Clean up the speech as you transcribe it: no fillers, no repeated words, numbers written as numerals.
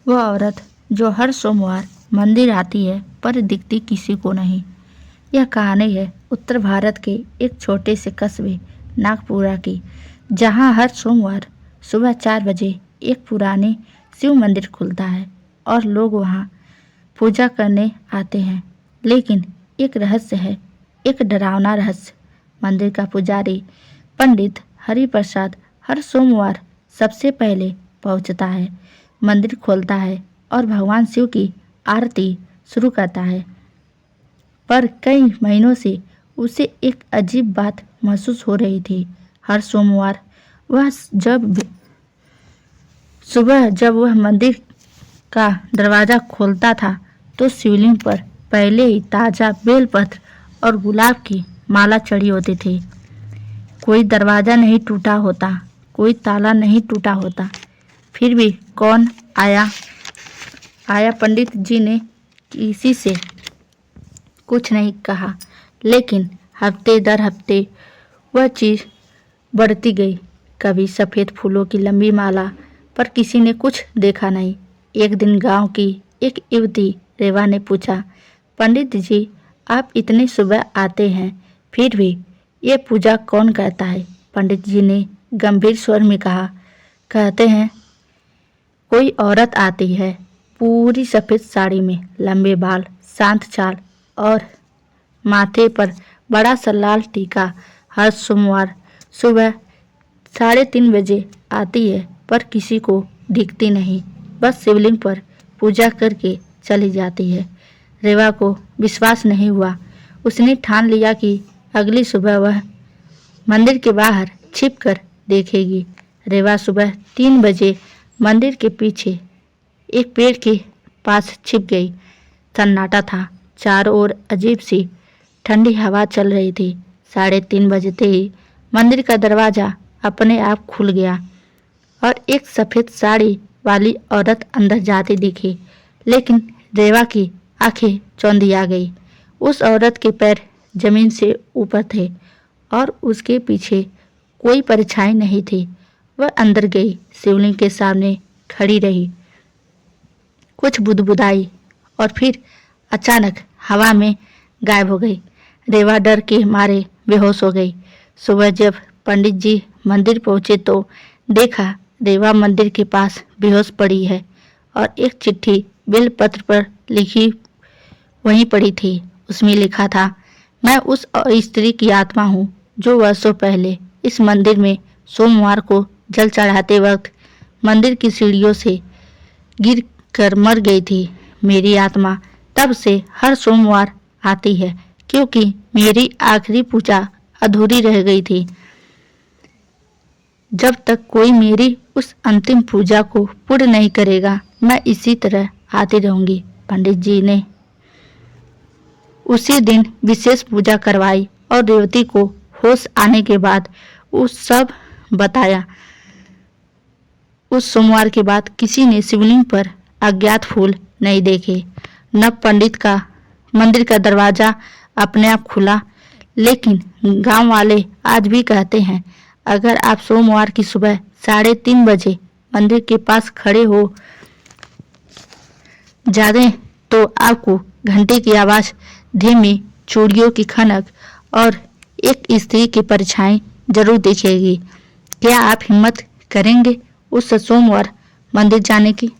वह औरत जो हर सोमवार मंदिर आती है पर दिखती किसी को नहीं। यह कहानी है उत्तर भारत के एक छोटे से कस्बे नागपुरा की, जहां हर सोमवार सुबह 4 बजे एक पुराने शिव मंदिर खुलता है और लोग वहां पूजा करने आते हैं। लेकिन एक रहस्य है, एक डरावना रहस्य। मंदिर का पुजारी पंडित हरि प्रसाद हर सोमवार सबसे पहले पहुंचता है, मंदिर खोलता है और भगवान शिव की आरती शुरू करता है। पर कई महीनों से उसे एक अजीब बात महसूस हो रही थी। हर सोमवार वह जब वह मंदिर का दरवाज़ा खोलता था तो शिवलिंग पर पहले ही ताज़ा बेलपत्र और गुलाब की माला चढ़ी होती थी। कोई दरवाज़ा नहीं टूटा होता, कोई ताला नहीं टूटा होता। फिर भी कौन आया पंडित जी ने किसी से कुछ नहीं कहा, लेकिन हफ्ते दर हफ्ते वह चीज़ बढ़ती गई। कभी सफ़ेद फूलों की लंबी माला, पर किसी ने कुछ देखा नहीं। एक दिन गांव की एक युवती रेवा ने पूछा, पंडित जी आप इतने सुबह आते हैं, फिर भी ये पूजा कौन करता है? पंडित जी ने गंभीर स्वर में कहा, कहते हैं कोई औरत आती है, पूरी सफ़ेद साड़ी में, लंबे बाल, शांत चाल और माथे पर बड़ा सा लाल टीका। हर सोमवार सुबह 3:30 बजे आती है, पर किसी को दिखती नहीं, बस शिवलिंग पर पूजा करके चली जाती है। रेवा को विश्वास नहीं हुआ। उसने ठान लिया कि अगली सुबह वह मंदिर के बाहर छिपकर देखेगी। रेवा सुबह 3 बजे मंदिर के पीछे एक पेड़ के पास छिप गई। सन्नाटा था, चारों ओर अजीब सी ठंडी हवा चल रही थी। 3:30 बजते ही मंदिर का दरवाज़ा अपने आप खुल गया और एक सफ़ेद साड़ी वाली औरत अंदर जाती दिखी। लेकिन रेवा की आंखें चौंधिया गई। उस औरत के पैर जमीन से ऊपर थे और उसके पीछे कोई परछाई नहीं थी। वह अंदर गई, शिवलिंग के सामने खड़ी रही, कुछ बुदबुदाई और फिर अचानक हवा में गायब हो गई। रेवा डर के मारे बेहोश हो गई। सुबह जब पंडित जी मंदिर पहुंचे तो देखा रेवा मंदिर के पास बेहोश पड़ी है और एक चिट्ठी बेलपत्र पर लिखी वहीं पड़ी थी। उसमें लिखा था, मैं उस स्त्री की आत्मा हूँ जो वर्षों पहले इस मंदिर में सोमवार को जल चढ़ाते वक्त मंदिर की सीढ़ियों से गिर कर मर गई थी। मेरी आत्मा तब से हर सोमवार आती है क्योंकि मेरी आखिरी पूजा अधूरी रह गई थी। जब तक कोई मेरी उस अंतिम पूजा को पूर्ण नहीं करेगा, मैं इसी तरह आती रहूंगी। पंडित जी ने उसी दिन विशेष पूजा करवाई और रेवती को होश आने के बाद उस सब बताया। उस सोमवार के बाद किसी ने शिवलिंग पर अज्ञात फूल नहीं देखे, न पंडित का मंदिर का दरवाजा अपने आप खुला। लेकिन गांव वाले आज भी कहते हैं, अगर आप सोमवार की सुबह 3:30 बजे मंदिर के पास खड़े हो जाते तो आपको घंटे की आवाज़, धीमी चूड़ियों की खनक और एक स्त्री की परछाई जरूर दिखेगी। क्या आप हिम्मत करेंगे उस सोमवार मंदिर जाने की?